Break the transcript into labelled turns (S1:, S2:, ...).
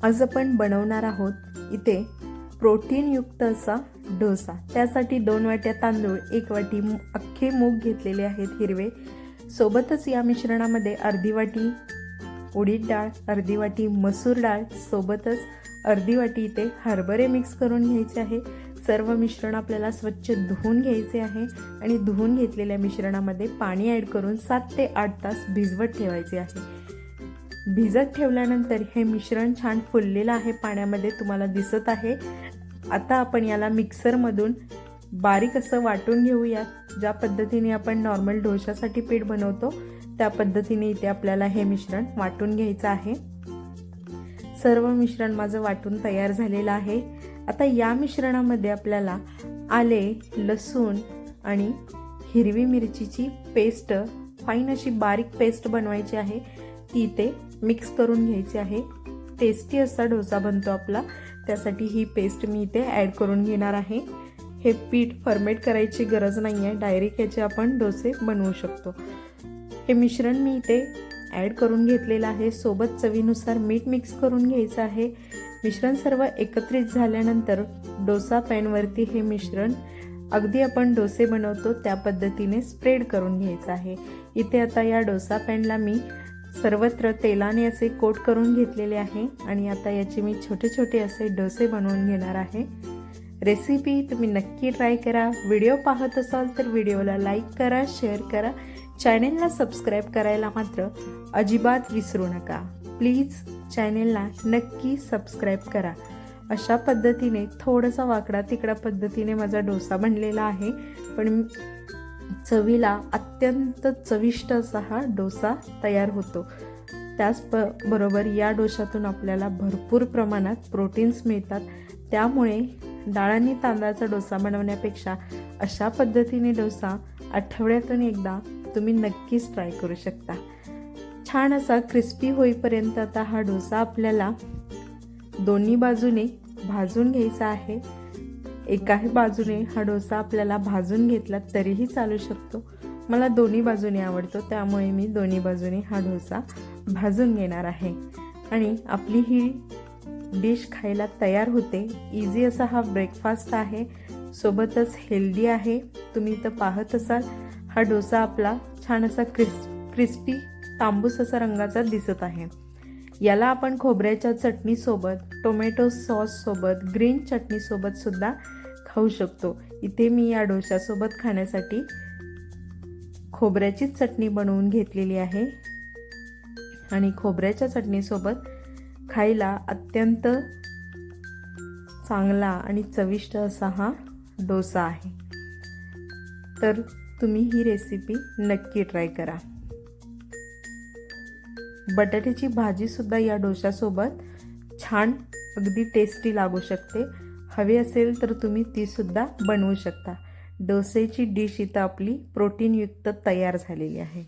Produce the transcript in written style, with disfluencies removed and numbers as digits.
S1: आज आपण बनवणार आहोत इथे प्रोटीनयुक्त असा डोसा। त्यासाठी 2 वाट्या तांदूळ, 1 वाटी अख्खे मूग घेतलेले आहेत हिरवे। सोबतच या मिश्रणामध्ये अर्धी वाटी उडीद डाळ, अर्धी वाटी मसूर डाळ, सोबतच अर्धी वाटी इथे हरभरे मिक्स करून घ्यायचे आहे। सर्व मिश्रण आपल्याला स्वच्छ धुवून घ्यायचे आहे आणि धुवून घेतलेल्या मिश्रणामध्ये पाणी ॲड करून 7 ते 8 तास भिजवत ठेवायचे आहे। भिजत ठेवल्यानंतर हे मिश्रण छान फुललेलं आहे, पाण्यामध्ये तुम्हाला दिसत आहे। आता आपण याला मिक्सरमधून बारीक असं वाटून घेऊया। ज्या पद्धतीने आपण नॉर्मल डोशासाठी पीठ बनवतो त्या पद्धतीने इथे आपल्याला हे मिश्रण वाटून घ्यायचं आहे। सर्व मिश्रण माझं वाटून तयार झालेलं आहे। आता या मिश्रणामध्ये आपल्याला आले, लसूण आणि हिरवी मिरचीची पेस्ट, फाईन अशी बारीक पेस्ट बनवायची आहे। ती इथे मिक्स करून घ्यायची आहे। टेस्टी असा डोसा बनतो आपला, त्यासाठी ही पेस्ट मी इथे ॲड करून घेणार आहे। हे पीठ फर्मेट करायची गरज नाही आहे, डायरेक्ट याचे आपण डोसे बनवू शकतो। हे मिश्रण मी इथे ॲड करून घेतलेलं आहे। सोबत चवीनुसार मीठ मिक्स करून घ्यायचं आहे। मिश्रण सर्व एकत्रित झाल्यानंतर डोसा पॅनवरती हे मिश्रण अगदी आपण डोसे बनवतो त्या पद्धतीने स्प्रेड करून घ्यायचं आहे। इथे आता या डोसा पॅनला मी सर्वत्र तेलाने असे कोट करून घेतलेले आहे आणि आता याचे मी छोटे छोटे असे डोसे बनवून घेणार आहे। रेसिपी तुम्ही नक्की ट्राय करा। व्हिडिओ पाहत असाल तर व्हिडिओला लाईक करा, शेअर करा, चॅनेलला सबस्क्राईब करायला मात्र अजिबात विसरू नका। प्लीज चॅनेलला नक्की सबस्क्राईब करा। अशा पद्धतीने थोडासा वाकडा तिकडा पद्धतीने माझा डोसा बनलेला आहे, पण चवीला अत्यंत चविष्ट असा हा डोसा तयार होतो। बरोबर या डोशातून आपल्याला भरपूर प्रमाणात प्रोटीन्स मिळतात। त्यामुळे डाळ आणि तांदळाचा डोसा बनवण्यापेक्षा अशा पद्धतीने डोसा आठवड्यातून एकदा तुम्ही नक्कीच ट्राय करू शकता। छान असा क्रिस्पी होईपर्यंत आता हा डोसा आपल्याला दोन्ही बाजूने भाजून घ्यायचा आहे। एकाही बाजूने हा डोसा आपल्याला भाजून घेतला तरीही चालू शकतो। मला दोन्ही बाजूने आवडतो, त्यामुळे मी दोन्ही बाजूने हा डोसा भाजून घेणार आहे आणि आपली ही डिश खायला तयार होते। इझी असा हा ब्रेकफास्ट आहे, सोबतच हेल्दी आहे। तुम्ही इथं पाहत असाल हा डोसा आपला छान असा क्रिस्पी तांबूस असा रंगाचा दिसत आहे। याला आपण खोबऱ्याच्या चटणीसोबत, टोमॅटो सॉससोबत, ग्रीन चटणीसोबत सुद्धा खाऊ शकतो। इथे मी या डोशासोबत खाण्यासाठी खोबऱ्याची चटणी बनवून घेतलेली आहे आणि खोबऱ्याच्या चटणीसोबत खायला अत्यंत चांगला आणि चविष्ट असा हा डोसा आहे। तर तुम्ही ही रेसिपी नक्की ट्राय करा। बटाट्याची भाजी सुद्धा या डोशासोबत छान अगदी टेस्टी लागू शकते। हवी असेल तर तुम्ही ती सुद्धा बनवू शकता। डोसेची डिश इथं आपली प्रोटीनयुक्त तयार झालेली आहे।